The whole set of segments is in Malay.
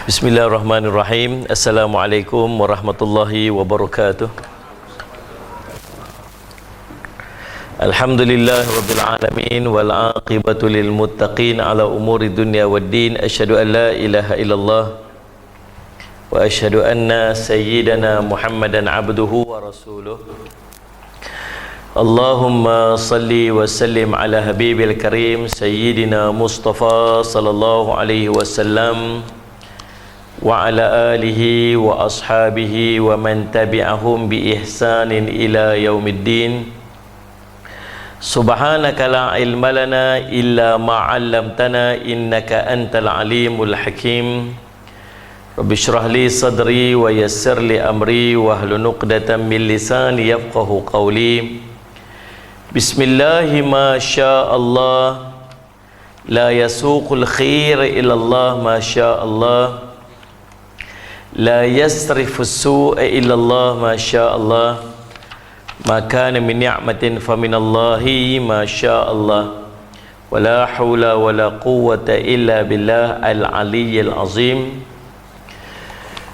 Bismillahirrahmanirrahim. Assalamualaikum warahmatullahi wabarakatuh. Alhamdulillah rabbil alamin wal aqibatu lil muttaqin ala umuri dunya waddin. Asyhadu an la ilaha illallah wa asyhadu anna sayyidana Muhammadan abduhu wa rasuluh. Allahumma salli wa sallim ala habibil karim sayyidina Mustafa sallallahu alaihi wasallam wa ala alihi wa ashabihi wa man tabi'ahum bi ihsanin ila yaumiddin. Subhanaka la ilma lana illa ma 'allamtana innaka antal alimul hakim. Rabbi shrah li sadri wa yassir li amri wa hlul 'uqdatam min lisani yafqahu qawli. Bismillahi ma syaa Allah la yasuqul khair illa Allah ma syaa Allah. La yasrifu su'a illallah ma sya'allah. Ma kana min ni'matin fa minallahi ma sya'allah. Wa la hawla wa la quwwata illa billah al-aliyyil azim.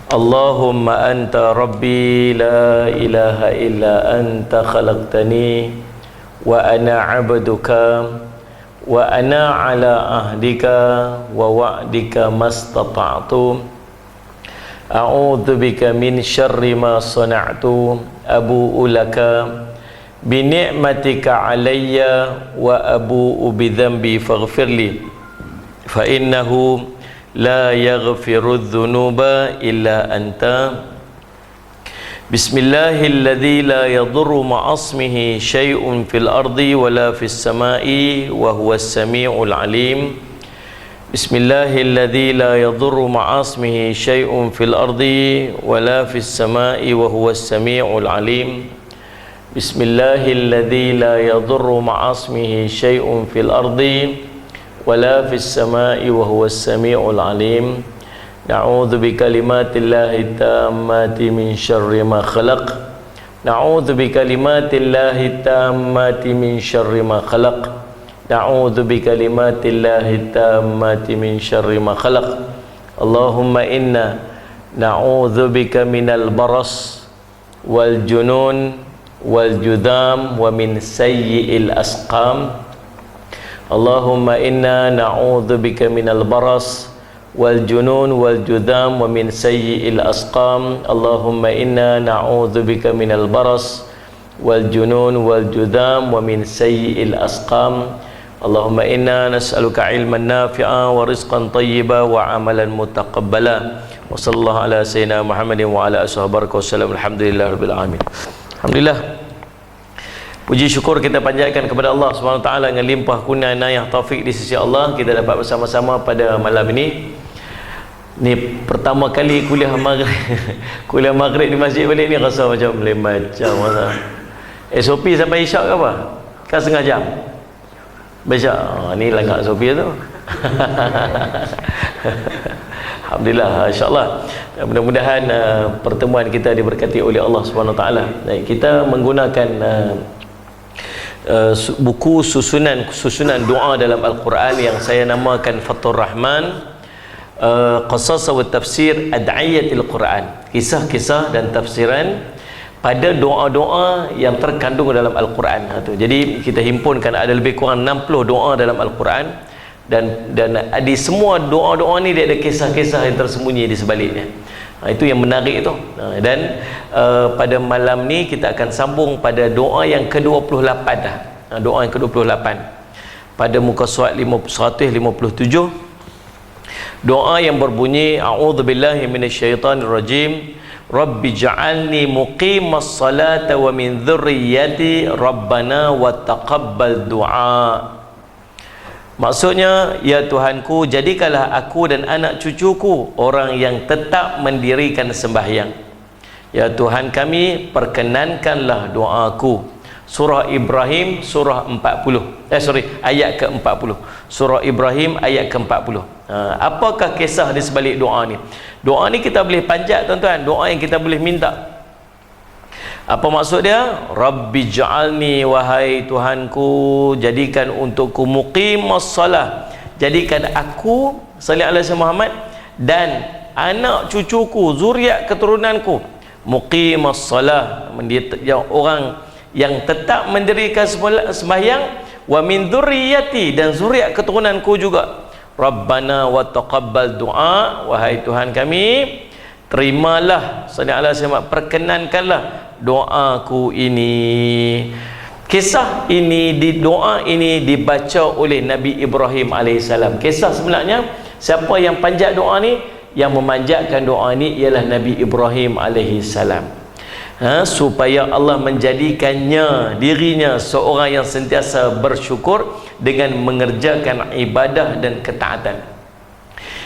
Allahumma anta rabbi la ilaha illa anta khalaqtani wa ana 'abduka wa ana 'ala ahdika wa wa'dika mastata'tu. A'udzu bika min syarri ma sana'tu abu'u laka bi ni'matika 'alayya wa abu'u bi dhanbi faghfirli fa innahu la yaghfiru dzunuba illa anta. Bismillahilladzi la yadurru ma'asmihi syai'un fil ardi wa la fis sama'i wa huwas sami'ul 'alim. Bismillahilladzi la yadurru ma'asmihi syai'un fil ardi wa la fis sama'i wa huwas sami'ul 'alim. Bismillahilladzi la yadurru ma'asmihi syai'un fil ardi wa la fis sama'i wa huwas sami'ul 'alim. Na'udzu bikalimatillahi tammati min syarri ma khalaq. Na'udzu bikalimatillahi tammati min syarri ma khalaq. Na'udzu bikalimatillahi tammati min syarri ma khalaq. Allahumma inna na'udzu bika minal baras wal junun wal judham wa min sayyi'il asqam. Allahumma inna na'udzu bika minal baras wal junun wal judham wa min sayyi'il asqam. Allahumma inna na'udzu bika minal baras wal junun wal judham wa min sayyi'il asqam. Allahumma inna nas'aluka ilman nafi'a wa rizqan tayyiba wa amalan mutaqabbala. Wa sallallahu ala sayyidina Muhammadin wa ala ashabihi wasallam. Alhamdulillah rabbil alamin. Alhamdulillah. Puji syukur kita panjatkan kepada Allah Subhanahu wa taala dengan limpah kurnia inayah taufik di sisi Allah, kita dapat bersama-sama pada malam ini. Ni pertama kali kuliah maghrib kuliah maghrib di masjid balik ni rasa macam lain macam masa. SOP sampai isyak ke apa? Kan setengah jam. Baca, ni langkah Sofia tu. Alhamdulillah, insyaAllah. Mudah-mudahan pertemuan kita diberkati oleh Allah Subhanahu Wa Taala. Kita menggunakan buku susunan doa dalam Al-Quran yang saya namakan Fathur Rahman, Qasas wa Tafsir Ad'iyatil Quran. Kisah-kisah dan tafsiran pada doa-doa yang terkandung dalam Al-Quran. Jadi kita himpunkan ada lebih kurang 60 doa dalam Al-Quran, dan di semua doa-doa ni dia ada kisah-kisah yang tersembunyi di sebaliknya. Itu yang menarik itu. Dan pada malam ni kita akan sambung pada doa yang ke-28 dah. Doa yang ke-28 pada muka surat 157. Doa yang berbunyi a'udzubillahi minasyaitonirrajim. Rabbi ja'alni muqimas salata wa min dhurriyyati rabbana wa taqabbal du'a. Maksudnya, ya Tuhanku, jadikanlah aku dan anak cucuku orang yang tetap mendirikan sembahyang. Ya Tuhan kami, perkenankanlah doaku. Surah Ibrahim surah 40. Ayat ke-40. Surah Ibrahim ayat ke-40. Apakah kisah di sebalik doa ni? Doa ni kita boleh panjat tuan-tuan, doa yang kita boleh minta. Apa maksud dia? Rabbi ja'alni, wahai Tuhanku, jadikan untukku muqimas salah, jadikan aku sallallahu alaihi Muhammad dan anak cucuku, zuriat keturunanku muqimas salah, orang yang tetap mendirikan sembahyang, wa min dzurriyyati, dan zuriat keturunanku juga. Rabbana wa taqabbal du'a, wahai Tuhan kami, terimalah, sallallahu alaihi wasallam, perkenankanlah doaku ini. Kisah ini, doa ini dibaca oleh Nabi Ibrahim alaihissalam. Kisah sebenarnya, siapa yang panjat doa ni? Yang memanjatkan doa ini ialah Nabi Ibrahim alaihissalam. Supaya Allah menjadikannya, dirinya, seorang yang sentiasa bersyukur dengan mengerjakan ibadah dan ketaatan.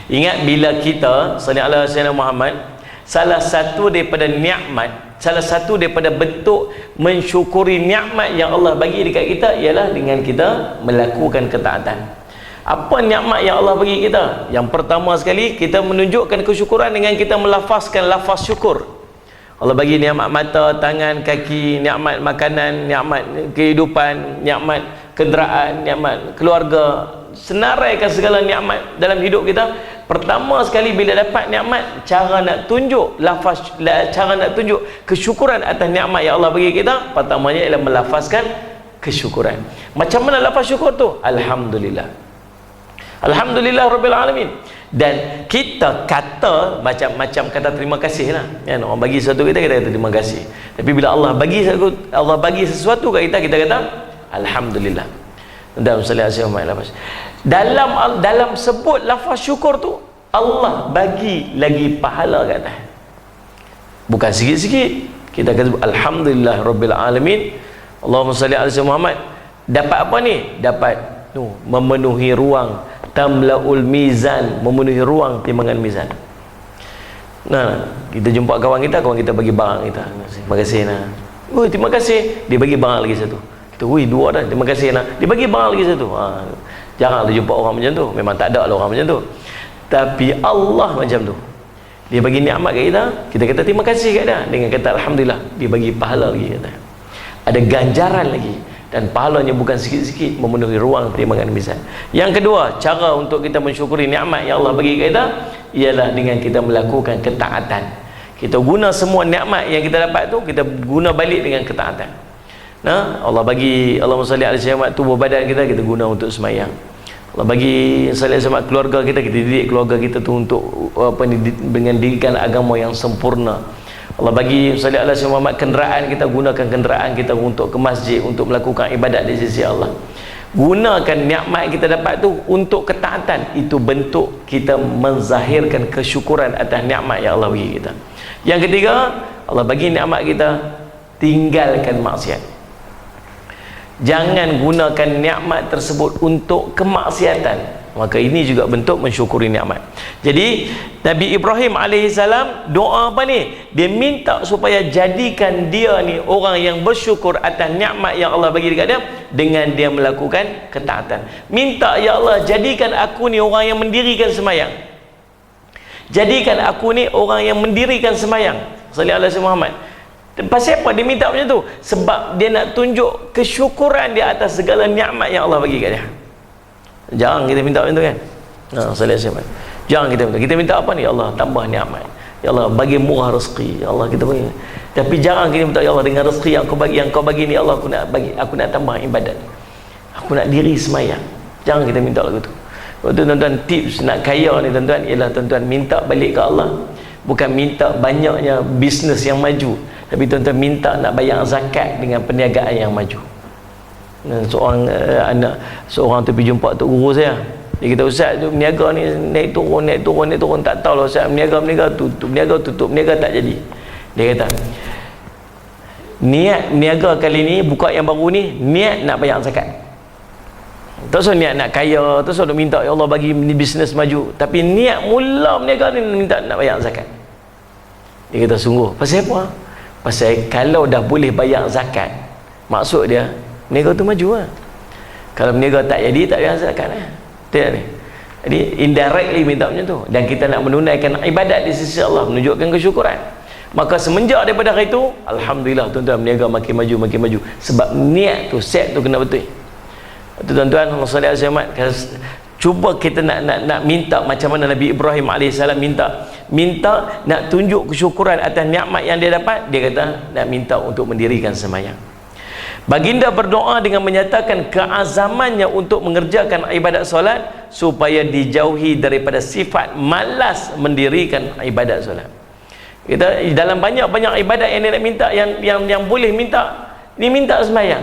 Ingat, bila kita sallallahu alaihi wasallam Muhammad, salah satu daripada nikmat, salah satu daripada bentuk mensyukuri nikmat yang Allah bagi dekat kita ialah dengan kita melakukan ketaatan. Apa nikmat yang Allah bagi kita? Yang pertama sekali, kita menunjukkan kesyukuran dengan kita melafazkan lafaz syukur. Allah bagi nikmat mata, tangan, kaki, nikmat makanan, nikmat kehidupan, nikmat kenderaan, nikmat keluarga, senaraikan segala nikmat dalam hidup kita. Pertama sekali bila dapat nikmat, cara nak tunjuk lafaz, cara nak tunjuk kesyukuran atas nikmat yang Allah bagi kita, pertamanya ialah melafazkan kesyukuran. Macam mana lafaz syukur tu? Alhamdulillah. Alhamdulillah Rabbil Alamin. Dan kita kata macam-macam kata terima kasih lah, kan? Orang bagi sesuatu kita kata terima kasih. Tapi bila Allah bagi sesuatu kat kita kata Alhamdulillah. Dalam sebut lafaz syukur tu, Allah bagi lagi pahala kat atas. Bukan sikit-sikit. Kita kata Alhamdulillah Rabbil Alamin, Allahumma salli ala Muhammad. Dapat apa ni? Dapat memenuhi ruang, tamlaul mizan, memenuhi ruang timbangan mizan. Nah, kita jumpa kawan kita bagi barang kita, terima kasih nah. Terima kasih, dia bagi barang lagi satu. Kita, dua dah, terima kasih nah. Dia bagi barang lagi satu. Janganlah jumpa orang macam tu. Memang tak ada lah orang macam tu. Tapi Allah macam tu. Dia bagi nikmat kat kita kata terima kasih kat dia dengan kata Alhamdulillah. Dia bagi pahala lagi kata. Ada ganjaran lagi. Dan pahalanya bukan sikit-sikit, memenuhi ruang timbangan mizan. Yang kedua, cara untuk kita mensyukuri nikmat yang Allah bagi kita ialah dengan kita melakukan ketaatan. Kita guna semua nikmat yang kita dapat tu, kita guna balik dengan ketaatan. Nah, Allah bagi, Allahumma salli ala sayyidina, tubuh badan kita guna untuk semayang. Allah bagi salli sama keluarga kita didik keluarga kita tu untuk dengan didikan agama yang sempurna. Allah bagi salli ala sayyidina Muhammad kenderaan, kita gunakan kenderaan kita untuk ke masjid, untuk melakukan ibadat di sisi Allah. Gunakan nikmat kita dapat tu untuk ketaatan. Itu bentuk kita menzahirkan kesyukuran atas nikmat yang Allah bagi kita. Yang ketiga, Allah bagi nikmat kita, tinggalkan maksiat. Jangan gunakan nikmat tersebut untuk kemaksiatan. Maka ini juga bentuk mensyukuri nikmat. Jadi Nabi Ibrahim alaihissalam doa apa ni? Dia minta supaya jadikan dia ni orang yang bersyukur atas nikmat yang Allah bagi dekat dia dengan dia melakukan ketaatan. Minta, ya Allah, jadikan aku ni orang yang mendirikan sembahyang. Jadikan aku ni orang yang mendirikan sembahyang. Sallallahu alaihi Muhammad. Pasal apa dia minta macam tu? Sebab dia nak tunjuk kesyukuran dia atas segala nikmat yang Allah bagi kat dia. Jangan kita minta macam tu kan. Jangan kita minta. Kita minta apa ni? Ya Allah, tambah nikmat. Ya Allah, bagi murah rezeki. Ya Allah, kita bagi. Tapi jangan kita minta, ya Allah, dengan rezeki yang kau bagi ni, ya Allah, aku nak tambah ibadat. Aku nak diri semayang. Jangan kita minta lagu tu. Waktu tuan-tuan, tips nak kaya ni tuan-tuan ialah tuan-tuan minta balik ke Allah. Bukan minta banyaknya bisnes yang maju, tapi tuan-tuan minta nak bayar zakat dengan perniagaan yang maju. Seorang tu pergi jumpa tok guru saya. Dia kata, ustaz tu berniaga ni naik turun, tak tahu lah ustaz, berniaga tutup berniaga tak jadi. Dia kata, niat berniaga kali ni, buka yang baru ni, niat nak bayar zakat. Tak usah niat nak kaya, tak usah minta ya Allah bagi bisnes maju, tapi niat mula berniaga ni minta nak bayar zakat. Dia kata, sungguh, pasal apa? Pasal kalau dah boleh bayar zakat, maksud dia berniaga tu maju lah. Kalau berniaga tak jadi, tak bayar zakat lah. Tidak ni. Jadi indirectly minta macam tu. Dan kita nak menunaikan ibadat di sisi Allah, menunjukkan kesyukuran. Maka semenjak daripada hari itu, alhamdulillah tuan-tuan, berniaga makin maju. Sebab niat tu, set tu kena betul. Itu tuan-tuan, Allah SWT, cuba kita nak minta macam mana Nabi Ibrahim AS minta. minta nak tunjuk kesyukuran atas nikmat yang dia dapat, dia kata nak minta untuk mendirikan sembahyang. Baginda berdoa dengan menyatakan keazamannya untuk mengerjakan ibadat solat supaya dijauhi daripada sifat malas mendirikan ibadat solat. Kita dalam banyak-banyak ibadat yang dia nak minta, yang boleh minta, ni minta sembahyang.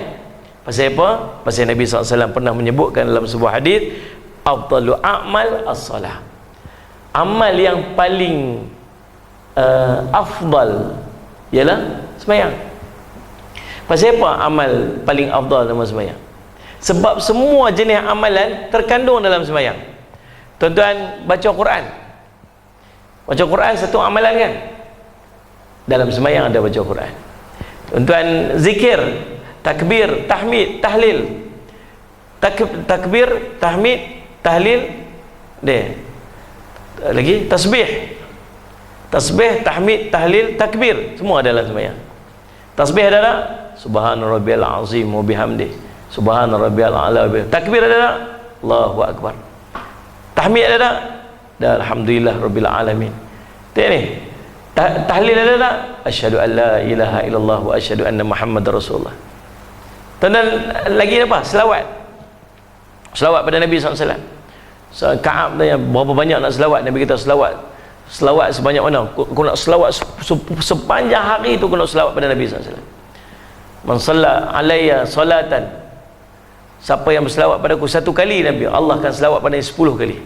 Pasal apa? Pasal Nabi SAW pernah menyebutkan dalam sebuah hadis, afdalu a'mal as-salah. Amal yang paling afdal ialah sembahyang. Pasal apa amal paling afdal dalam sembahyang? Sebab semua jenis amalan terkandung dalam sembahyang. Tuan-tuan baca Quran. Baca Quran satu amalan kan? Dalam sembahyang ada baca Quran. Tuan-tuan zikir, takbir, tahmid, tahlil. Takbir, tahmid, tahlil, dia. Lagi tasbih. Tasbih, tahmid, tahlil, takbir, semua dalam sembahyang. Tasbih ada tak? Subhana rabbiyal azim wa bihamdi. Subhana rabbiyal a'la wa bihamdi. Takbir ada tak? Allahu akbar. Tahmid ada tak? Dan alhamdulillah rabbil alamin. Tengok ni. Tahlil ada tak? Asyhadu an la ilaha illallah wa asyhadu anna Muhammadar Rasulullah. Dan lagi apa? Selawat. Selawat pada Nabi SAW. Ka'ab tanya berapa banyak nak selawat. Nabi kita selawat. Selawat sebanyak mana? Kau nak selawat sepanjang hari tu, kau nak selawat pada Nabi SAW. Man salla alayya salatan, siapa yang berselawat padaku satu kali, Nabi Allah akan selawat pada 10 kali.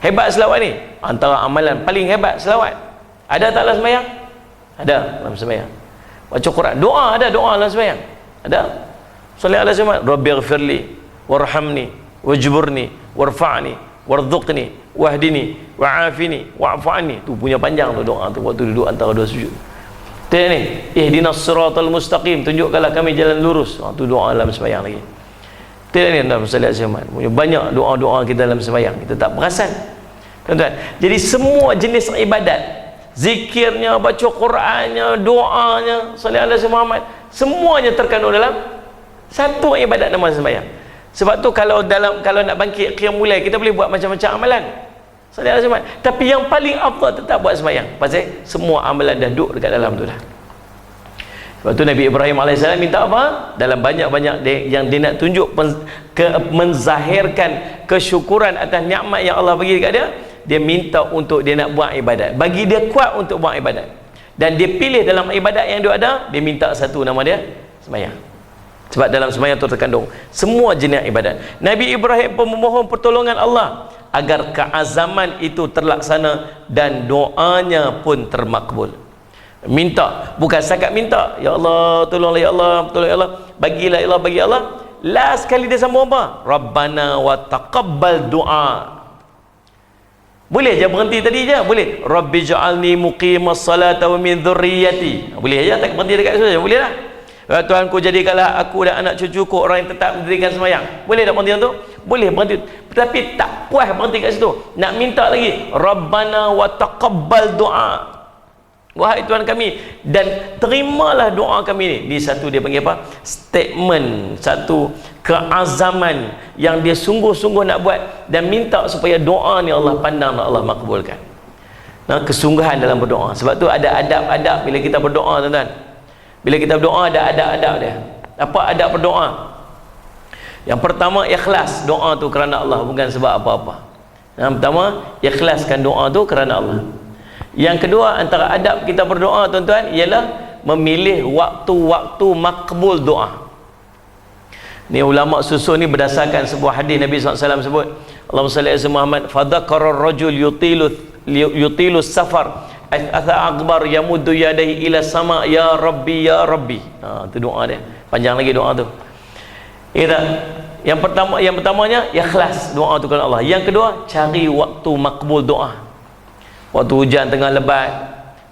Hebat selawat ni, antara amalan paling hebat selawat. Ada tak dalam sembahyang? Ada dalam sembahyang. Baca Quran, doa ada, doa dalam sembahyang ada. Salli ala Muhammad, rabbighfirli warhamni wajburni warfa'ni warzuqni wahdini wa'afini wa'fu anni. Tu punya panjang tu doa tu waktu duduk antara dua sujud. Tengok ni, ihdinas siratal mustaqim, tunjukkanlah kami jalan lurus. Tu doa dalam sembahyang lagi. Tengok ni dalam salat Jumaat. Punya banyak doa-doa kita dalam sembahyang, kita tak perasan. Tuan-tuan, jadi semua jenis ibadat, zikirnya, baca Qurannya, doanya, salat ala Muhammad, semuanya terkandung dalam satu ibadat nama sembahyang. Sebab tu kalau nak bangkit qiyamul lail, kita boleh buat macam-macam amalan. Salat Jumaat. Tapi yang paling afdal tetap buat sembahyang. Pasal semua amalan dah duduk dekat dalam tu dah. Sebab tu Nabi Ibrahim AS minta apa? Dalam banyak-banyak yang dia nak tunjuk menzahirkan kesyukuran atas nikmat yang Allah bagi dekat dia, dia minta untuk dia nak buat ibadat. Bagi dia kuat untuk buat ibadat. Dan dia pilih dalam ibadat yang dia ada, dia minta satu, nama dia sembahyang. Sebab dalam sembahyang tu terkandung semua jenis ibadat. Nabi Ibrahim pun memohon pertolongan Allah agar keazaman itu terlaksana dan doanya pun termakbul. Minta, bukan setakat minta, ya Allah tolonglah, ya Allah tolong, ya Allah bagilah, ya Allah bagi, Allah. Last kali dia sambung apa? Rabbana wa taqabbal du'a. Boleh je berhenti tadi je, boleh. Rabbi ja'alni muqimas salata wa min dhurriyyati. Boleh je, tak berhenti dekat situ je, boleh lah. Tuhanku jadikanlah aku dan anak cucuku orang yang tetap mendirikan sembahyang. Boleh tak berhenti tu? Boleh berhenti. Tapi tak puas berhenti kat situ. Nak minta lagi. Rabbana wa taqabbal du'a. Wahai Tuhan kami, dan terimalah doa kami ni. Di satu dia panggil apa? Statement, satu keazaman yang dia sungguh-sungguh nak buat dan minta supaya doa ni Allah pandang dan Allah makbulkan. Nah, kesungguhan dalam berdoa. Sebab tu ada adab-adab bila kita berdoa, tuan-tuan. Bila kita berdoa ada adab-adab dia. Apa adab berdoa? Yang pertama, ikhlas doa tu kerana Allah, bukan sebab apa-apa. Yang pertama, ikhlaskan doa tu kerana Allah. Yang kedua, antara adab kita berdoa, tuan-tuan, ialah memilih waktu-waktu makbul doa. Ni ulama susun ni berdasarkan sebuah hadis Nabi SAW sebut, Allahumma salli ala Muhammad, fadhakara ar-rajul yutilu safar atha akbar yamuddu yadayhi ila sama, ya rabbi ya rabbi. Tu doa dia, panjang lagi doa tu. Yang pertamanya ikhlas doa tu kepada Allah. Yang kedua, cari waktu makbul doa. Waktu hujan tengah lebat,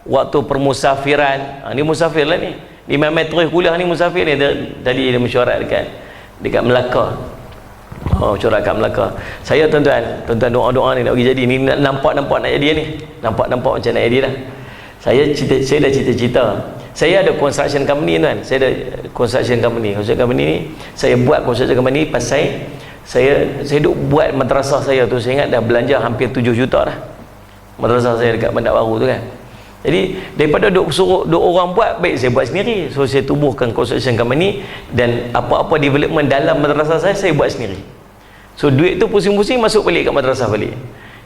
waktu permusafiran. Ni musafir lah ni. Imam Metro kuliah ni musafir ni. Tadi dia mesyuarat dekat Melaka. Mesyuarat kat Melaka. Saya tuan-tuan doa-doa ni nak pergi jadi. Ni nampak-nampak nak jadi ni. Nampak-nampak macam nak jadi dah. Saya dah cita-cita. Saya ada construction company, tuan. Saya ada construction company. Construction company ni, saya buat construction company pasal saya duk buat madrasah saya tu. Saya ingat dah belanja hampir 7 juta dah. madrasah saya dekat Bandar Baru tu kan. Jadi daripada suruh orang buat, baik saya buat sendiri. So saya tubuhkan construction company, dan apa-apa development dalam madrasah saya buat sendiri. So duit tu pusing-pusing masuk balik kat madrasah balik.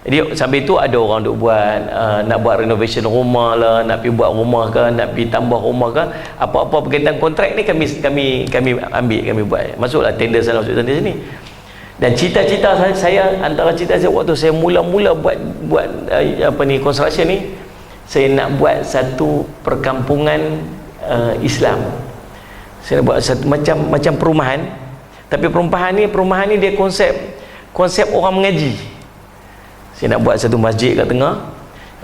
Jadi sampai tu ada orang duk buat nak buat renovation rumah lah, nak pergi buat rumah ke, nak pergi tambah rumah ke, apa-apa berkaitan kontrak ni kami ambil, kami buat. Masuklah tender sana, masuk tender sini. Dan cita-cita saya, antara cita saya waktu saya mula-mula buat construction ni, saya nak buat satu perkampungan Islam. Saya nak buat satu macam perumahan, tapi perumahan ni dia konsep orang mengaji. Saya nak buat satu masjid kat tengah.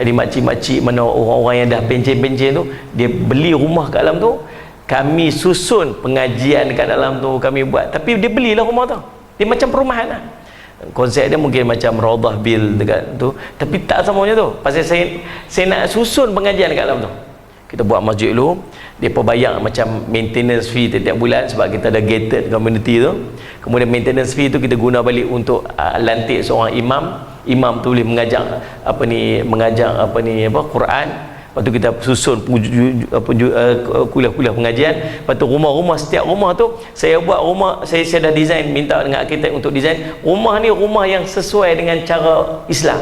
Jadi makcik-makcik mana orang-orang yang dah pencen-pencen tu, dia beli rumah kat dalam tu, kami susun pengajian kat dalam tu, kami buat. Tapi dia belilah rumah tu, dia macam perumahan lah. Konsep dia mungkin macam Raudhah Bil dekat tu, tapi tak samanya tu. Pasal saya nak susun pengajian dekat dalam tu. Kita buat masjid dulu, depa bayar macam maintenance fee setiap bulan sebab kita ada gated community tu. Kemudian maintenance fee tu kita guna balik untuk lantik seorang imam tu boleh mengajar Quran. Lepas tu kita susun kuliah-kuliah pengajian. Lepas tu rumah-rumah, setiap rumah tu saya buat rumah, saya dah design, minta dengan arkitek untuk design rumah ni, rumah yang sesuai dengan cara Islam.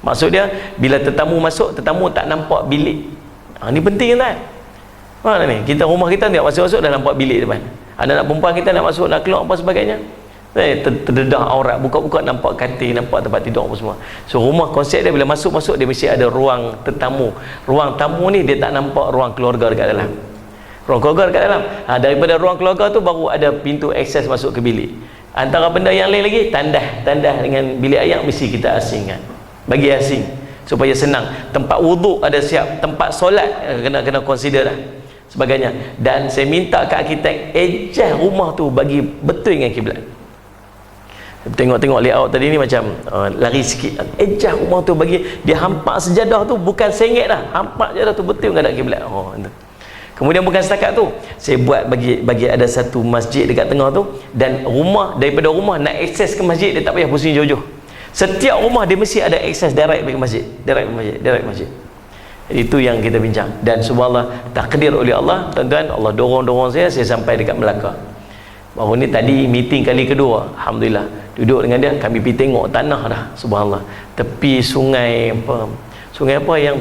Maksud dia bila tetamu masuk, tetamu tak nampak bilik. Ni penting kan? Mana ni? Rumah kita tak masuk-masuk dah nampak bilik depan. Anak-anak perempuan kita nak masuk, nak keluar apa sebagainya, terdedah aurat, buka-buka nampak katil, nampak tempat tidur apa semua. So rumah konsep dia bila masuk-masuk dia mesti ada ruang tetamu. Ruang tamu ni dia tak nampak ruang keluarga dekat dalam. Ruang keluarga dekat dalam. Daripada ruang keluarga tu baru ada pintu akses masuk ke bilik. Antara benda yang lain lagi, tandah dengan bilik air mesti kita asingkan. Bagi asing supaya senang. Tempat wuduk ada siap, tempat solat kena consider lah sebagainya. Dan saya minta ke arkitek ejah rumah tu bagi betul dengan kiblat. Tengok layout tadi ni macam lari sikit. Ejah rumah tu bagi dia hampak sejadah tu, bukan sengit dah, hampak sejadah tu betul menghadap kiblat. Kemudian bukan setakat tu, saya buat bagi ada satu masjid dekat tengah tu, dan daripada rumah nak akses ke masjid dia tak payah pusing jauh-jauh. Setiap rumah dia mesti ada akses direct ke masjid, direct masjid. Itu yang kita bincang. Dan subhanallah, takdir oleh Allah, tuan-tuan, Allah dorong saya sampai dekat Melaka. Baru ni tadi meeting kali kedua, alhamdulillah, duduk dengan dia, kami pergi tengok tanah dah, subhanallah, tepi sungai apa yang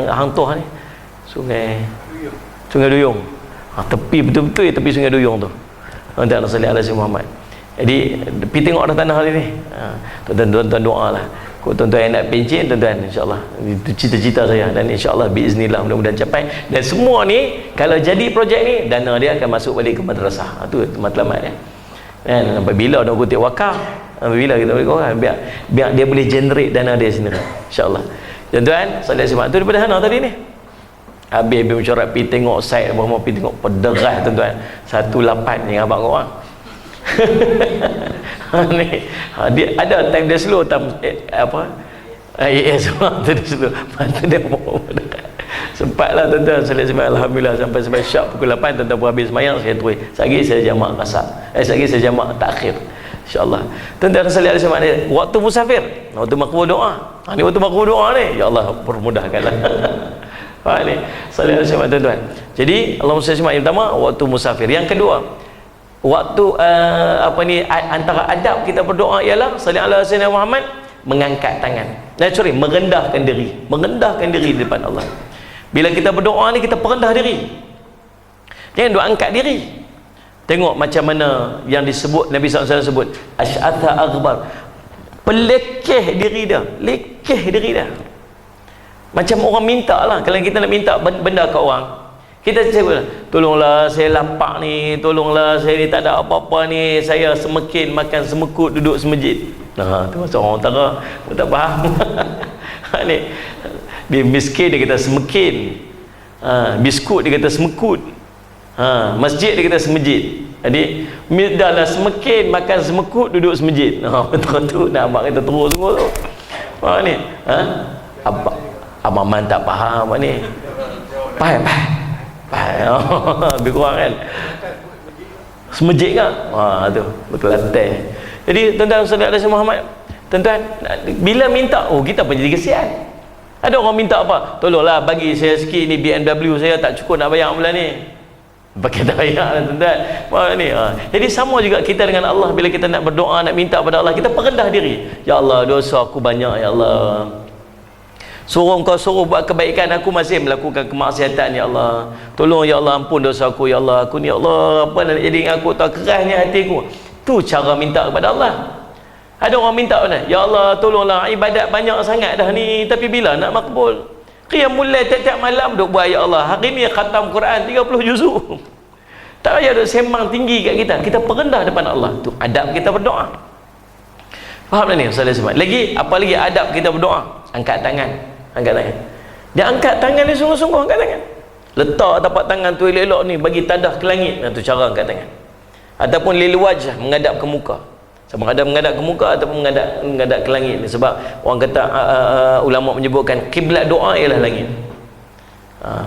hang tuah ni, sungai Duyung. Tepi betul-betul tepi sungai Duyung tu. Tuan-tuan sallallahu alaihi Muhammad. Jadi pergi tengok dah tanah hari ni. Tuan-tuan doalah. Kau tuan-tuan yang nak pencen, tuan-tuan, insya-Allah itu cita-cita saya, dan insya-Allah biiznillah mudah-mudahan capai. Dan semua ni kalau jadi projek ni, dana dia akan masuk balik ke madrasah. Itu matlamat dia. Kan sampai bila nak kutip wakaf, bila kita boleh korang, biar dia boleh generate dana dia sendiri, insya-Allah. Tuan-tuan, salih semak tu daripada sana tadi ni. Habis mesyuarat pergi tengok site, mau pergi tengok pederah, tuan-tuan. 18 yang abang korang. Ni dia ada time dia slow, AS tu dia slow, mata dia mau sempatlah tuan-tuan salih semayang, alhamdulillah sampai syak pukul 8 tuan-tuan pun habis semayang, saya terus sehari saya jamak kasar, sehari saya jamak takhir, insyaAllah. Tuan-tuan salih semayang waktu musafir, waktu makbul doa, ni waktu makbul doa ni, ya Allah permudahkanlah. Ni salih semayang tuan-tuan. Jadi Allahumma salli semayang, pertama waktu musafir. Yang kedua, waktu antara adab kita berdoa ialah sallallahu alaihi wasallam Muhammad, mengangkat tangan. Merendahkan diri di depan Allah. Bila kita berdoa ni kita perendah diri. Jangan duk angkat diri. Tengok macam mana yang disebut Nabi SAW sebut asy'atha aghbar. Pelekeh diri dia. Macam orang minta lah. Kalau kita nak minta benda ke orang, kita cakap, tolonglah saya lapar ni, tolonglah saya ni tak ada apa-apa ni, saya semekin makan semekut duduk semejit. Tu macam orang utara pun tak faham. Ni dia miskin dia kata semekin, biskut dia kata semekut, masjid dia kata semejit. Jadi dahlah semekin makan semekut duduk semejit. Betul tu nak abang kita terus semua tu. Ni abang man tak faham ni. Faham lebih kurang kan semejit kan, tu betul lantai. Jadi tuan-tuan saudara Muhammad, tuan-tuan bila minta, kita pun jadi kesian. Ada orang minta apa? Tolonglah bagi saya sikit ni, BMW saya tak cukup nak bayar bulan ni. Pakai tak bayar lah tuan-tuan. Ni, Jadi sama juga kita dengan Allah. Bila kita nak berdoa, nak minta pada Allah, kita perendah diri. Ya Allah, dosa aku banyak ya Allah. Suruh engkau suruh buat kebaikan, aku masih melakukan kemaksiatan ya Allah. Tolong ya Allah, ampun dosa aku ya Allah. Aku ni ya Allah, apa nak jadi dengan aku, tak kerasnya hatiku. Tu cara minta kepada Allah. Ada orang minta mana? Ya Allah, tolonglah, ibadat banyak sangat dah ni, tapi bila nak makbul? Qiyamul lail tiap-tiap malam duk buat ya Allah. Hari ni khatam Quran 30 juzuk. Tak payah duk sembang tinggi kat kita. Kita perendah depan Allah. Tu adab kita berdoa. Faham tak ni Ustaz Ismail? Lagi apa lagi adab kita berdoa? Angkat tangan. Angkat tangan. Dia angkat tangan ni sungguh-sungguh angkat tangan. Letak tapak tangan tu elok-elok ni, bagi tadah ke langit. Tu cara angkat tangan. Ataupun lil wajh, menghadap ke muka. Sama ada menghadap ke muka ataupun menghadap ke langit ni. Sebab orang kata ulama menyebutkan kiblat doa ialah langit.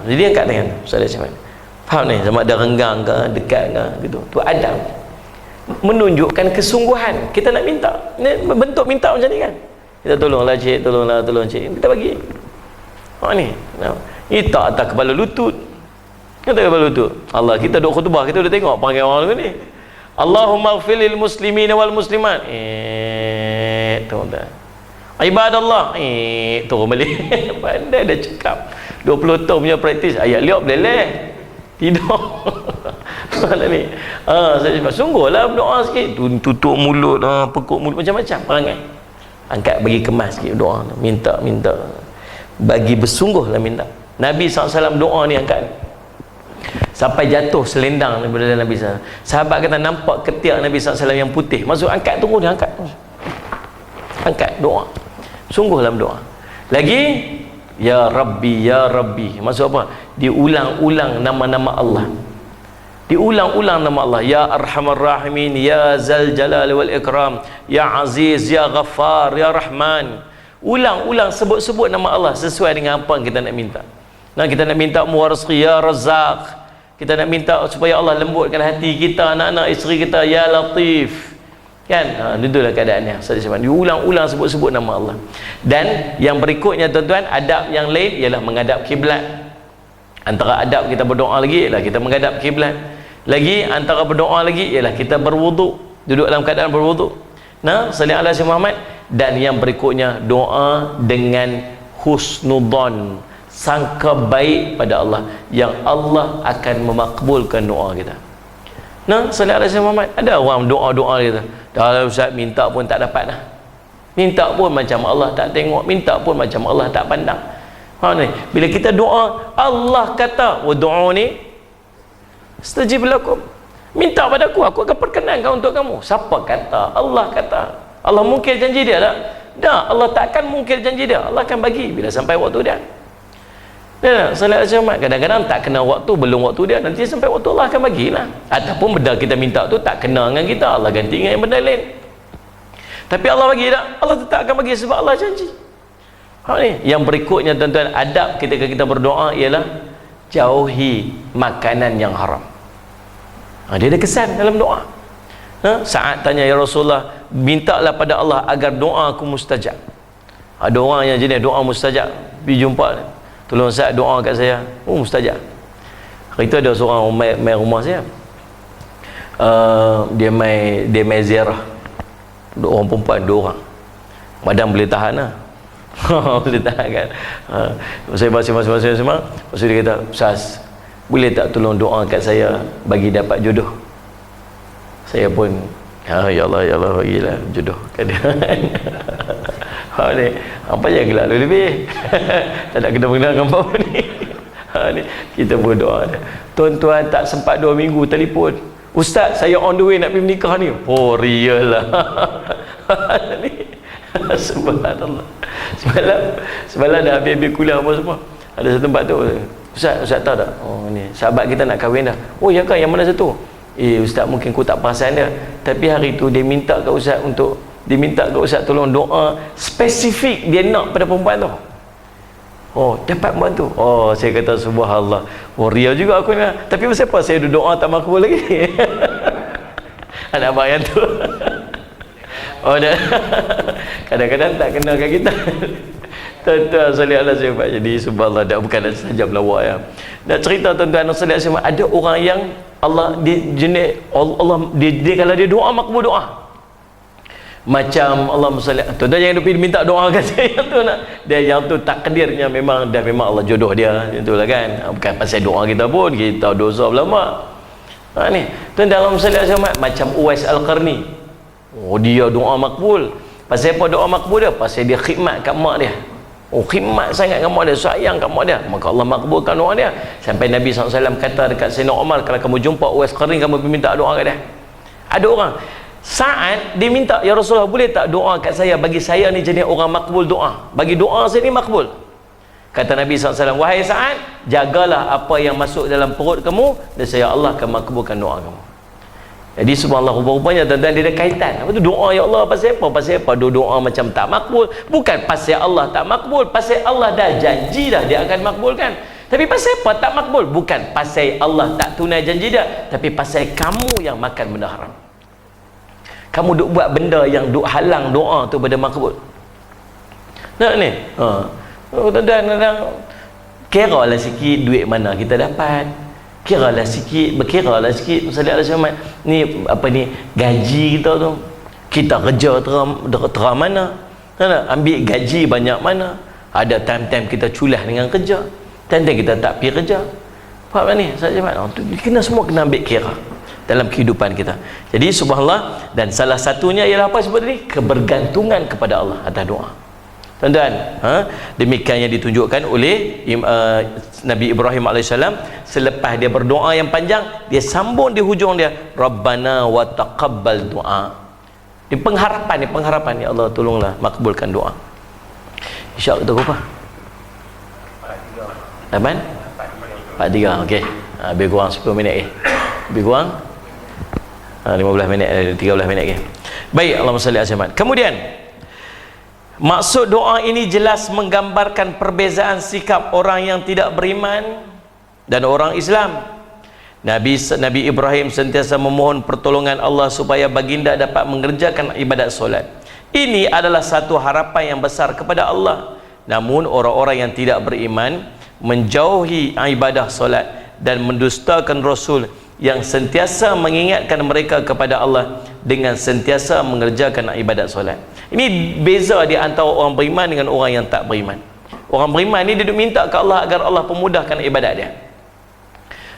Jadi angkat tangan Ustaz Ismail. Faham ni? Sama ada renggang ke, dekat ke gitu. Tu adab. Menunjukkan kesungguhan kita nak minta. Ni bentuk minta macam ni kan. Kita tolonglah cik, tolong cik. Kita bagi. Ni. Ini tak atas kepala lutut. Kita kepala lutut. Allah, kita duk khutbah, kita dah tengok panggil orang ni. Allahumma ighfir lil muslimin wal muslimat. Tu dah. Ibadallah. Tu balik. Pandai dah cakap. 20 tahun punya praktis. Ayat liop leleh. Tidur. Mana ni? Saya cakap sungguhlah berdoa sikit. Tutup mulut, pekuk mulut, macam-macam perangai. Angkat bagi kemas sikit doa. Minta. Bagi bersungguhlah minta. Nabi SAW doa ni angkat. Sampai jatuh selendang daripada Nabi SAW. Sahabat kata nampak ketiak Nabi SAW yang putih. Maksud angkat tunggu dia angkat. Angkat doa. Sungguh dalam doa. Lagi ya Rabbi ya Rabbi. Maksud apa? Diulang-ulang nama-nama Allah. Diulang-ulang nama Allah. Ya Arhamar Rahimin, Ya Zal Jalal wal Ikram, Ya Aziz, Ya Ghaffar, Ya Rahman. Ulang-ulang sebut-sebut nama Allah sesuai dengan apa yang kita nak minta. Nah, kita nak minta muwarizqi ya Razzaq. Kita nak minta supaya Allah lembutkan hati kita, anak-anak, isteri kita, ya Latif. Kan? Itulah keadaannya. Diulang-ulang sebut-sebut nama Allah. Dan yang berikutnya tuan-tuan, adab yang lain ialah menghadap kiblat. Antara adab kita berdoa lagi ialah kita menghadap kiblat. Lagi antara berdoa lagi ialah kita berwuduk, duduk dalam keadaan berwuduk. Nah, salli ala Sayyidina Muhammad. Dan yang berikutnya doa dengan husnudzon, sangka baik pada Allah, yang Allah akan memakbulkan doa kita. Nah, sallallahu alaihi Muhammad. Ada orang doa-doa kita, dah Ustaz minta pun tak dapat dah. Minta pun macam Allah tak tengok, minta pun macam Allah tak pandang. Ni, bila kita doa, Allah kata, "Wad'uni astajib lakum." Minta padaku, aku akan perkenankan untuk kamu. Siapa kata? Allah kata. Allah mungkir janji dia tak? Dah, Allah takkan mungkir janji dia. Allah akan bagi bila sampai waktu dia. Salat Jumaat kadang-kadang tak kena waktu, belum waktu dia, nanti sampai waktu Allah akan bagilah. Ataupun benda kita minta tu tak kena dengan kita, Allah ganti dengan yang benda lain. Tapi Allah bagi tak? Allah tetap akan bagi sebab Allah janji. Yang berikutnya tuan-tuan, adab ketika kita berdoa ialah jauhi makanan yang haram. Dia ada kesan dalam doa. Saat tanya, ya Rasulullah, mintalah pada Allah agar doa aku mustajab. Ada orang yang jenis doa mustajab, pergi jumpa, tolong Ustaz doa kat saya, mustajab. Hari tu ada seorang mai rumah saya, dia mai ziarah, orang perempuan 2 orang, badan boleh tahan lah. Boleh tahan kan. Saya masing-masing semua. Lepas tu dia kata, Ustaz, boleh tak tolong doa kat saya bagi dapat jodoh? Saya pun, ya Allah bagilah jodoh kat dia. Apa yang gelak lebih tak nak kena mengenalkan apa ni. Ni kita berdoa. Tuan-tuan tak sempat 2 minggu telefon, Ustaz saya on the way nak pergi menikah ni. Oh real lah. Subhanallah. Semalam dah habis kuliah apa semua, ada satu tempat tu, Ustaz tahu tak, ni sahabat kita nak kahwin dah. Oh ya kan, yang mana satu? Ustaz mungkin aku tak perasan dia, tapi hari tu dia minta kat Ustaz tolong doa spesifik dia nak pada perempuan tu. Dapat bantu. Saya kata subhanallah. Real juga aku ni. Tapi pasal apa saya doa tak makbul lagi? Anak abang yang tu. Dah. Kadang-kadang tak kenal kat kita. Tuan-tuan salih ala sahabat. Jadi subhanallah, dah bukan saja melawak ya. Nak cerita tuan-tuan salih ala sahabat, ada orang yang Allah di jenis Allah dia kalau dia doa makbul doa. Macam Allah salli, tuan-tuan jangan pergi minta doa kat saya tu nak. Dia yang tu takdirnya memang Allah jodoh dia. Itulah kan. Bukan pasal doa kita pun kita dosa lama. Ni tuan-tuan Allah salli ala sahabat, macam Uwais Al-Qarni. Oh, dia doa makbul. Pasal apa doa makbul dia? Pasal dia khidmat kat mak dia. Oh, khidmat sangat kat mak dia, sayang kat mak dia, maka Allah makbulkan doa dia. Sampai Nabi SAW kata dekat Sayyidina Umar, kalau kamu jumpa Uwais Qarni, kamu minta doa kat dia. Ada orang saat dia minta, ya Rasulullah boleh tak doa kat saya, bagi saya ni jenis orang makbul doa, bagi doa saya ni makbul. Kata Nabi SAW, wahai Sa'ad, jagalah apa yang masuk dalam perut kamu, dan saya Allah akan makbulkan doa kamu. Jadi subhanallah, rupa-rupanya tuan-tuan dia ada kaitan. Apa tu doa ya Allah pasal apa? Pasal apa doa macam tak makbul? Bukan pasal Allah tak makbul, pasal Allah dah janji dah dia akan makbulkan. Tapi pasal apa tak makbul? Bukan pasal Allah tak tunai janji dia, tapi pasal kamu yang makan benda haram. Kamu duk buat benda yang duk halang doa tu pada makbul. Nak ni? Tuan-tuan, kiralah sikit duit mana kita dapat. Kiralah sikit, berkiralah sikit masalah Al-Syamad ni, apa ni, gaji kita tu, kita kerja terang mana, ambil gaji banyak mana, ada time-time kita culah dengan kerja, time-time kita tak pergi kerja. Faham tak ni Al-Syamad? Kena semua kena ambil kira dalam kehidupan kita. Jadi subhanallah, dan salah satunya ialah apa sebut tadi? Kebergantungan kepada Allah atas doa. Tuan-tuan, demikian yang ditunjukkan oleh Nabi Ibrahim AS. Selepas dia berdoa yang panjang, dia sambung di hujung dia, Rabbana wa taqabbal doa. Di pengharapan ya Allah tolonglah makbulkan doa. InsyaAllah kita apa? 8? 43, okey. Lebih kurang 10 minit lebih kurang 15 minit, 13 minit ke. Baik, Allahumma salli ala Muhammad. Kemudian maksud doa ini jelas menggambarkan perbezaan sikap orang yang tidak beriman dan orang Islam. Nabi Ibrahim sentiasa memohon pertolongan Allah supaya baginda dapat mengerjakan ibadat solat. Ini adalah satu harapan yang besar kepada Allah. Namun orang-orang yang tidak beriman menjauhi ibadah solat dan mendustakan Rasul yang sentiasa mengingatkan mereka kepada Allah dengan sentiasa mengerjakan ibadat solat. Ini beza di antara orang beriman dengan orang yang tak beriman. Orang beriman ni dia minta ke Allah agar Allah pemudahkan ibadat dia.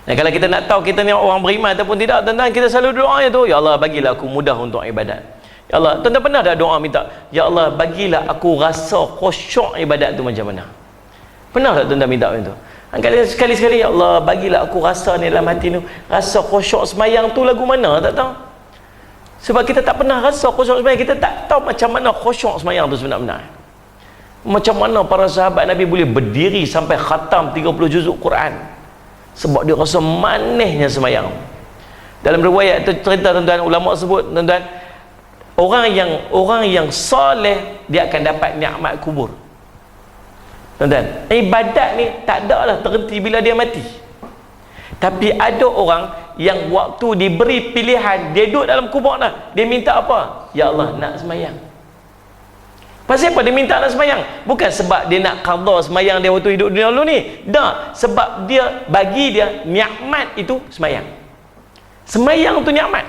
Dan kalau kita nak tahu kita ni orang beriman ataupun tidak, tuan-tuan, kita selalu doa tu, ya Allah bagilah aku mudah untuk ibadat. Ya Allah, tuan-tuan pernah dah doa minta, ya Allah bagilah aku rasa khusyuk ibadat tu macam mana? Pernah tak tuan-tuan minta macam tu? Sekali-sekali, ya Allah bagilah aku rasa ni dalam hati tu, rasa khusyuk semayang tu lagu mana tak tahu. Sebab kita tak pernah rasa khusyuk semayang, kita tak tahu macam mana khusyuk semayang tu sebenar-benar. Macam mana para sahabat Nabi boleh berdiri sampai khatam 30 juzuk Quran, sebab dia rasa manisnya semayang. Dalam riwayat tu cerita, tuan-tuan, ulama sebut, tuan-tuan, orang yang soleh dia akan dapat nikmat kubur. Tuan-tuan, ibadat ni tak ada lah terhenti bila dia mati. Tapi ada orang yang waktu diberi pilihan, dia duduk dalam kubur dah, dia minta apa? Ya Allah nak semayang. Pasal apa dia minta nak semayang? Bukan sebab dia nak qada semayang dia waktu hidup dunia dulu ni. Tak, sebab dia bagi dia nikmat itu semayang. Semayang tu nikmat.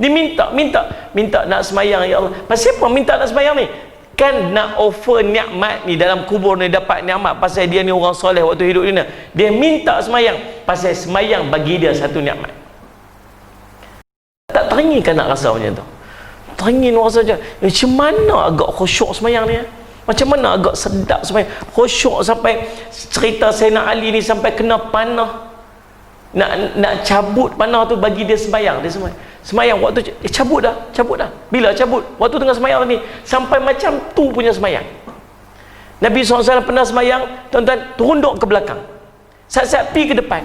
Dia minta nak semayang, ya Allah. Pasal apa minta nak semayang ni? Kan nak offer nikmat ni dalam kubur ni, dapat nikmat pasal dia ni orang soleh waktu hidup dunia. Dia minta semayang pasal semayang bagi dia satu nikmat. Tak teringin kan nak rasa macam tu? Teringin rasa je macam mana agak khusyuk semayang ni, macam mana agak sedap semayang, khusyuk sampai cerita Sayyidina Ali ni sampai kena panah, nak cabut panah tu bagi dia semayang. Dia semayang waktu cabut dah. Bila cabut? Waktu tengah semayang ni, sampai macam tu punya semayang. Nabi SAW pernah semayang, tuan-tuan, tunduk ke belakang, saat-saat pi ke depan,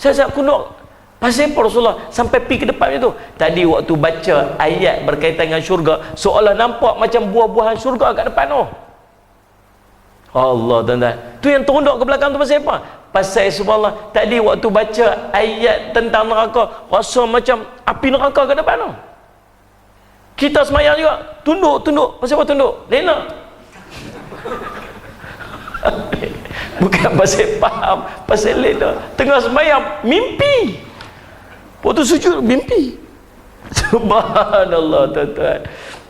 saat-saat tunduk. Pasal apa Rasulullah sampai pi ke depan itu? Tadi waktu baca ayat berkaitan dengan syurga, seolah nampak macam buah-buahan syurga kat depan tu. Allah, tuan-tuan, tu yang tunduk ke belakang tu pasal apa? Pasal subhanallah, tadi waktu baca ayat tentang neraka, rasa macam api neraka ke depan tu. Kita semayang juga tunduk. Pasal apa tunduk? Lena. Bukan pasal faham, pasal lena. Tengah sembahyang mimpi. Waktu sujud mimpi. Subhanallah tuan-tuan.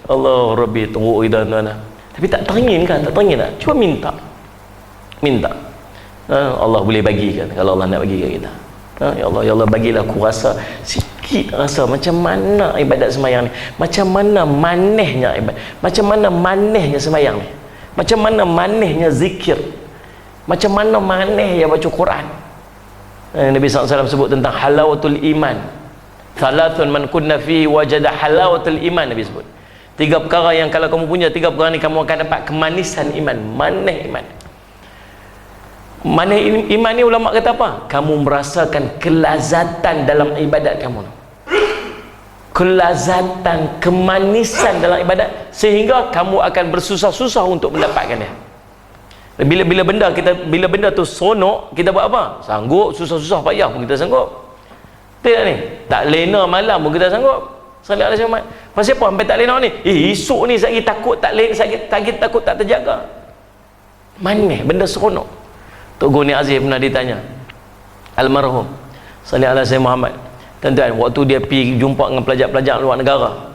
Allah Rabbi, tunggu kita tuan-tuan. Tapi tak teringin kan? Tak teringin tak? Cuba minta. Minta. Allah boleh bagikan kalau Allah nak bagi kat kita. Ya Allah, ya Allah, bagilah aku rasa sikit, rasa macam mana ibadat sembahyang ni, macam mana manehnya ibadat, macam mana manehnya sembahyang ni, macam mana manehnya zikir, macam mana manehnya baca Quran. Nabi SAW sebut tentang halawatul iman. Thalathun man kunna fihi wajada halawatul iman. Nabi sebut 3 perkara yang kalau kamu punya 3 perkara ni, kamu akan dapat kemanisan iman. Maneh iman. Mana iman ni ulama kata apa? Kamu merasakan kelazatan dalam ibadat kamu. Kelazatan, kemanisan dalam ibadat, sehingga kamu akan bersusah-susah untuk mendapatkan dia. Bila benda tu sonok, kita buat apa? Sanggup, susah-susah payah pun kita sanggup. Tidak ni? Tak lena malam pun kita sanggup. Salih alaihi wasallam. Pasal apa sampai tak lena ni? Esok ni saya takut tak lena, saya takut tak terjaga. Mana benda seronok? Tok Goni Aziz pernah ditanya, almarhum Salih alaihi wasallam Muhammad, tuan-tuan, waktu dia pergi jumpa dengan pelajar-pelajar luar negara,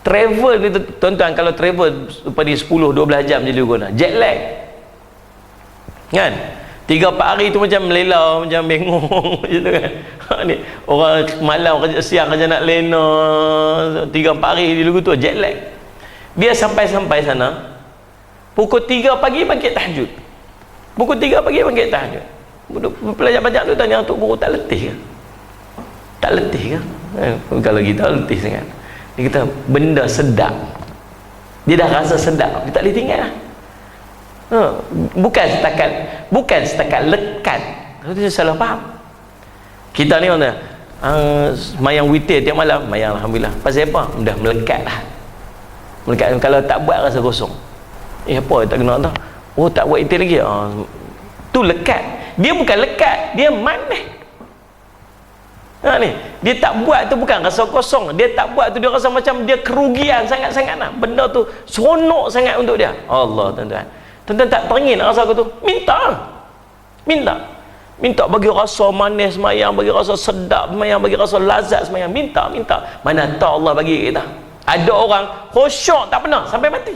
travel ni tuan-tuan, kalau travel pada 10-12 jam je guna, jet lag kan, 3-4 hari tu macam melelau, macam bengong gitu kan. Ni orang malam kerja, siang kerja nak lena, 3-4 hari dulu tu jet lag. Dia sampai sana pukul 3 pagi bangkit tahajud. Pukul 3 pagi bangkit tahajud. Pelajar-pelajar tu tanya, Tok Guru tak letih ke? Tak letih ke? Kalau kita letih sangat. Dia kata benda sedap. Dia dah rasa sedap, dia tak boleh tinggal lah. Bukan setakat lekat. Itu salah faham. Kita ni mana? Semayang witir tiap malam, semayang alhamdulillah. Pasal apa? Dah melekat lah. Melekat. Kalau tak buat rasa kosong. Apa tak kena tau? Oh, tak buat witir lagi. Tu lekat. Dia bukan lekat, dia maneh. Ni, dia tak buat tu bukan rasa kosong. Dia tak buat tu dia rasa macam dia kerugian sangat-sangat lah. Benda tu seronok sangat untuk dia. Allah, tuan-tuan. Tuan-tuan tak teringin rasa aku tu? Minta bagi rasa manis semayang, bagi rasa sedap semayang, bagi rasa lazat semayang. Minta. Mana tahu Allah bagi kita. Ada orang khusyuk tak pernah sampai mati.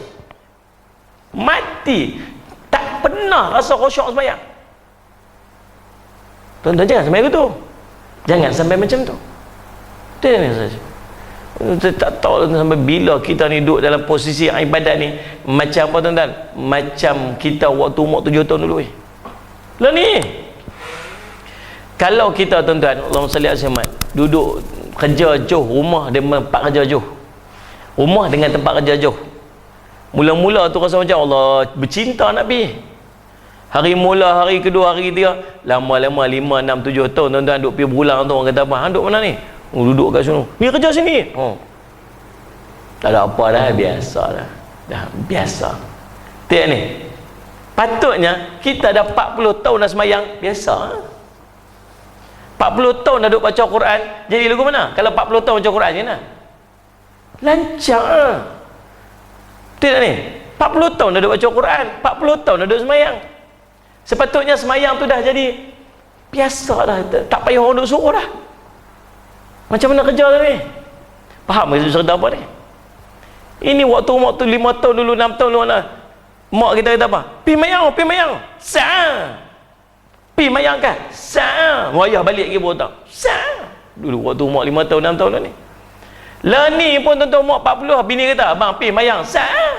Tak pernah rasa khusyuk semayang. Tuan-tuan jangan sampai tu. Jangan sampai macam tu. Dia ni saja. Tak tahu sampai bila kita ni duduk dalam posisi ibadat ni macam apa tuan-tuan? Macam kita waktu umur 7 tahun dulu lah ni. Kalau kita tuan-tuan, Allahumma salli alaihi wasallam, duduk kerja jauh, rumah dengan tempat kerja jauh. Rumah dengan tempat kerja jauh. Mula-mula tu rasa macam Allah bercinta nak pergi. Hari mula, hari kedua, hari ketiga, lama-lama 5, 6, 7 tahun tuan-tuan duduk pergi berulang tu, orang kata apa? Hang duduk mana ni? Duduk kat sini. Ni kerja sini. Tak ada apa dah, biasa dah. Dah biasa. Tengok ni. Patutnya kita dah 40 tahun dah semayang, biasa. 40 tahun dah duduk baca Quran, jadi lagu mana? Kalau 40 tahun baca Quran je lah. Lancar. Tengok ni. 40 tahun dah duduk baca Quran, 40 tahun dah duduk semayang. Sepatutnya semayang tu dah jadi biasa dah, tak payah orang duduk suruh dah. Macam mana kerja tu ni? Faham ke cerita apa ni? Ini waktu 5 tahun dulu, 6 tahun dulu lah. Mak kita kata apa? Pi mayang. Sa'ah. Pi mayang kan? Sa'ah. Wayah balik lagi berhutang. Sa'ah. Dulu waktu mak 5 tahun, 6 tahun lah ni. Lah ni pun tuan-tuan mak 40, bini kata, abang pi mayang. Sa'ah.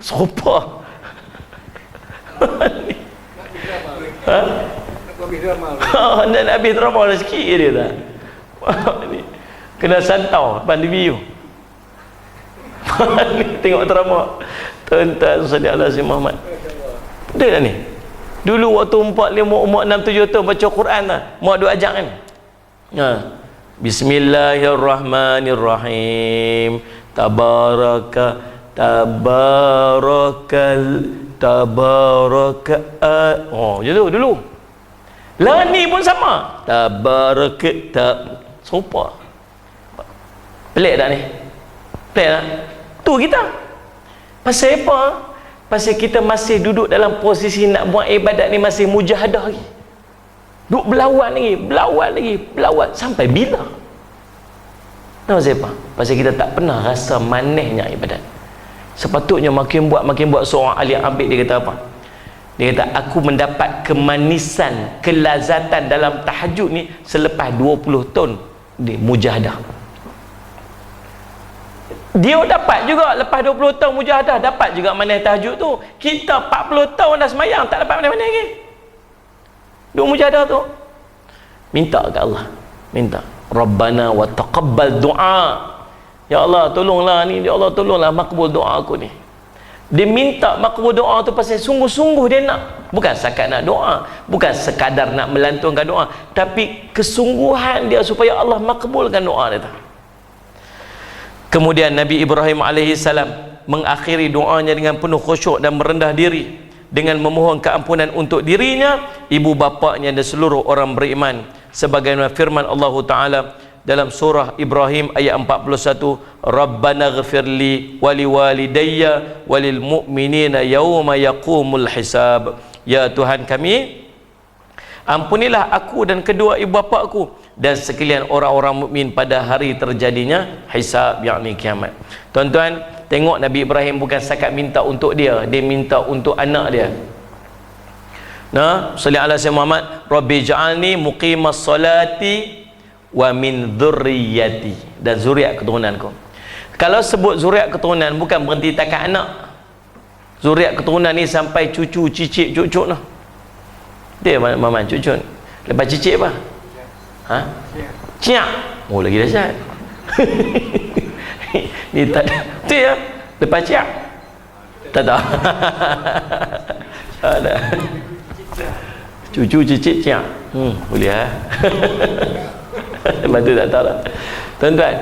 Serupa. Ha? Nak habis drama dah sikit dia tak? Kena santau depan TV tu. Tengok drama. Tuan-tuan salli ala si Muhammad. Dia ni. Dulu waktu umur 6, 7 tahun baca Quran lah. Mak duk ajak kan. Bismillahirrahmanirrahim. Tabaraka je tu dulu. Lah ni pun sama. Serupa. Pelik tak ni? Pelik tak? Tu kita. Pasal apa? Pasal kita masih duduk dalam posisi nak buat ibadat ni masih mujahadah lagi. Duk berlawan lagi. Sampai bila? Tahu siapa? Pasal kita tak pernah rasa manisnya ibadat. Sepatutnya makin buat seorang ahli ambil, dia kata apa? Dia kata, aku mendapat kemanisan, kelazatan dalam tahajud ni selepas 20 tahun di mujahadah. Dia dapat juga lepas 20 tahun mujahadah, dapat juga manis tahajud tu. Kita 40 tahun dah semayang tak dapat manis-manis lagi. Duk mujahadah tu. Minta ke Allah. Minta. Rabbana wa taqabbal du'a. Ya Allah tolonglah ni, ya Allah tolonglah makbul doa aku ni. Dia minta makbul doa tu pasal sungguh-sungguh dia nak. Bukan sakat nak doa, bukan sekadar nak melantunkan doa, tapi kesungguhan dia supaya Allah makbulkan doa dia tu. Kemudian Nabi Ibrahim AS mengakhiri doanya dengan penuh khusyuk dan merendah diri dengan memohon keampunan untuk dirinya, ibu bapaknya dan seluruh orang beriman, sebagaimana firman Allah Ta'ala dalam surah Ibrahim ayat 41, Rabbana ghafirli wali walidayya walil mu'minina yawma yaqumul hisab. Ya Tuhan kami, ampunilah aku dan kedua ibu bapakku dan sekalian orang-orang mukmin pada hari terjadinya hisab, yakni kiamat. Tuan-tuan, tengok Nabi Ibrahim bukan setakat minta untuk dia, dia minta untuk anak dia. Nah, salli ala sayyidina Muhammad, Rabbi ja'alni muqimas salati wa min dzurriyyati, dan zuriat keturunanku. Kalau sebut zuriat keturunan bukan berhenti takat anak. Zuriat keturunan ni sampai cucu, cicit, cucuk noh. Dia mama cucuk. Lepas cicit apa? Ha? Ciak. Oh lagi dahsyat. Ni tak ada. Tu ya. Lepas ciak. Tak tahu. Tak ada. Cucu, cicit, ciak. Boleh ha. Lepas tu tak tahu lah. Tuan-tuan,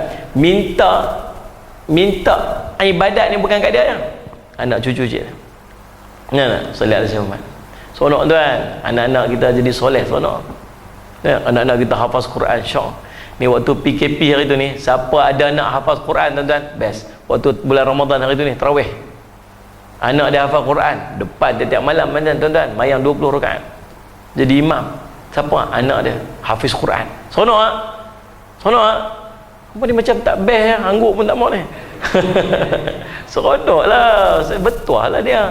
minta ibadat ni bukan kat dia, anak cucu cik. Nah, solat Muhammad. Seronok tuan, anak-anak kita jadi soleh, seronok. Ya, anak-anak kita hafaz Quran, syok. Ni waktu PKP hari tu ni, siapa ada anak hafaz Quran tuan-tuan, best. Waktu bulan Ramadan hari tu ni, tarawih. Anak dia hafaz Quran, depan tiap malam tuan-tuan, mayang 20 rakaat. Jadi imam. Siapa? Anak dia hafiz Quran. Seronok tak? Seronok tak? Apa ni macam tak best ya? Angguk pun tak mau ni. Seronok lah. Betul lah dia.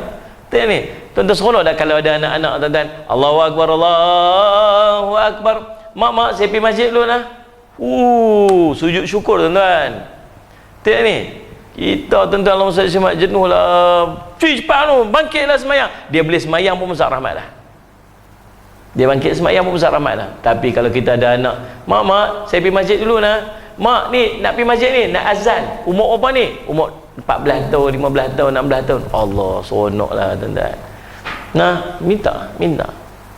Tengok ni. Tuan-tuan, seronok dah kalau ada anak-anak tuan-tuan. Allahu Akbar, Allahu Akbar. Mak, saya pergi masjid dulu lah. Sujud syukur tuan-tuan. Tengok ni. Kita tuan-tuan Allah Musa Simak jenuh lah. Cuy cepat tu. Bangkitlah semayang. Dia boleh semayang pun besar rahmat lah. Dia bangkit semayang pun besar rahmat lah. Tapi kalau kita ada anak, mak, saya pergi masjid dulu lah. Mak ni nak pergi masjid ni, nak azan. Umur apa ni? Umur 14 tahun, 15 tahun, 16 tahun. Allah, seronok lah tuan-tuan. Nah, minta.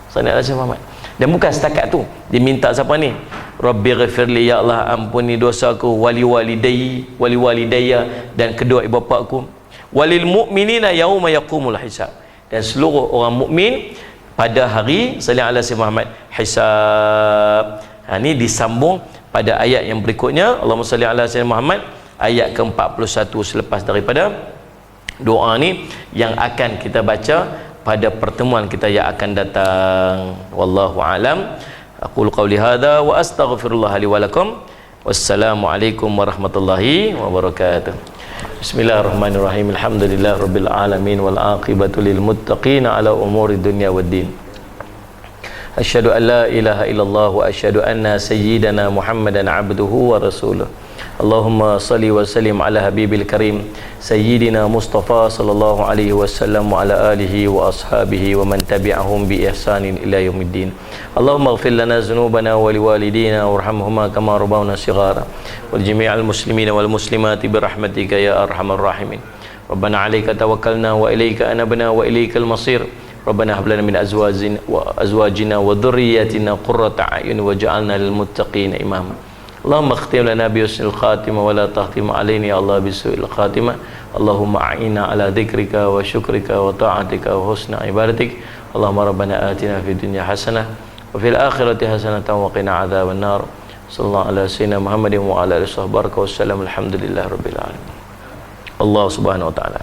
Sallallahu alaihi wasallam. Dan bukan setakat tu, dia minta siapa ni? Rabbi ghafirli, ya Allah ampuni dosaku, wali walidayya, dan kedua ibu bapakku, walil mu'minina yauma yaqumul hisab, dan seluruh orang mukmin pada hari sallallahu alaihi Muhammad hisab. Ini disambung pada ayat yang berikutnya, Allahumma salli ala sayyidina Muhammad, ayat ke-41 selepas daripada doa ni yang akan kita baca pada pertemuan kita yang akan datang. Wallahu alam. Aqulu qawli hadza wa astaghfirullah li wa lakum. Wassalamualaikum warahmatullahi wabarakatuh. Bismillahirrahmanirrahim. Alhamdulillah rabbil alamin wal aqibatu lil muttaqin ala umuri dunya waddin. Asyhadu an la ilaha illallah wa asyhadu anna sayyidana Muhammadan abduhu wa rasuluh. Allahumma salli wa sallim ala habibil karim sayyidina Mustafa sallallahu alaihi wasallam wa ala alihi wa ashabihi wa man tabi'ahum bi ihsanin ila yaumiddin. Allahumma ighfir lana dhunubana wa liwalidina warhamhuma kama rabbawna shighara wal jami'al muslimina wal muslimati bi rahmatika ya arhamar rahimin. Rabbana 'alaika tawakkalna wa ilaika anabna wa ilaikal masir. Rabbana hab lana min azwajina wa dhurriyyatina qurrata a'yun waj'alna lil muttaqina imama. Allahumma khtim lana bi husnil khatimah wa la tahtim alaina ya Allah bi su'il khatimah. Allahumma a'inna ala dzikrika wa syukrika wa ta'atika wa husna ibadatik. Allahumma rabbana atina fid dunya hasanah wa fil akhirati hasanatan wa qina adzaban nar. Sallallahu ala sayyidina Muhammadin wa ala alihi wa sahbihi wa sallam. Alhamdulillahirabbil alamin. Allah subhanahu wa ta'ala.